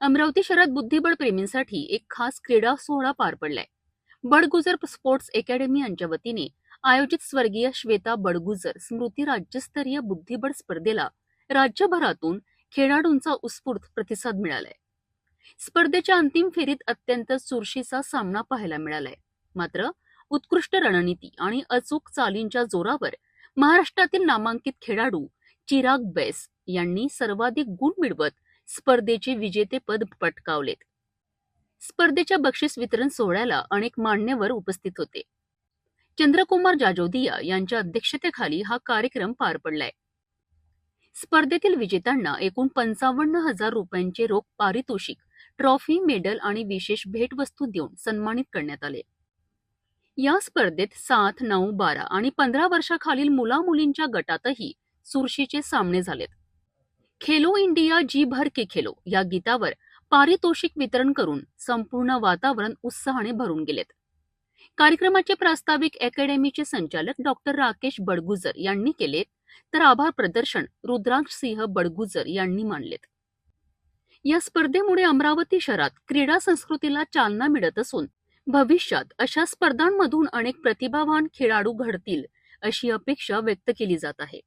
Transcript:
अमरावती शहरात बुद्धिबळ प्रेमींसाठी एक खास क्रीडा सोहळा पार पडलाय. बडगुजर स्पोर्ट्स अकॅडमी यांच्या वतीने आयोजित स्वर्गीय श्वेता बडगुजर स्मृती राज्यस्तरीय बुद्धिबळ स्पर्धेला राज्यभरातून खेळाडूंचा उत्स्फूर्त प्रतिसाद मिळालाय. स्पर्धेच्या अंतिम फेरीत अत्यंत चुरशीचा सामना पाहायला मिळालाय. मात्र उत्कृष्ट रणनीती आणि अचूक चालींच्या जोरावर महाराष्ट्रातील नामांकित खेळाडू चिराग बैस यांनी सर्वाधिक गुण मिळवत स्पर्धेचे विजेतेपद पटकावलेत. स्पर्धेच्या बक्षीस वितरण सोहळ्याला अनेक मान्यवर उपस्थित होते. चंद्रकुमार जाजोदिया यांच्या अध्यक्षतेखाली हा कार्यक्रम पार पडलाय. स्पर्धेतील विजेत्यांना एकूण 55,000 रुपयांचे रोख पारितोषिक, ट्रॉफी, मेडल आणि विशेष भेटवस्तू देऊन सन्मानित करण्यात आले. या स्पर्धेत 7, 9, 12 आणि 15 वर्षाखालील मुला-मुलींच्या गटातही चुरशीचे सामने झालेत. खेलो इंडिया जी भर के खेलो या गीतावर पारितोषिक वितरण करून संपूर्ण वातावरण उत्साहाने भरून गेलेत. कार्यक्रमाचे प्रास्ताविक अकॅडमीचे संचालक डॉक्टर राकेश बडगुजर यांनी केलेत, तर आभार प्रदर्शन रुद्रांश सिंह बडगुजर यांनी मानलेत. या स्पर्धेमुळे अमरावती शहरात क्रीडा संस्कृतीला चालना मिळत असून भविष्यात अशा स्पर्धांमधून अनेक प्रतिभावान खेळाडू घडतील अशी अपेक्षा व्यक्त केली जात आहे.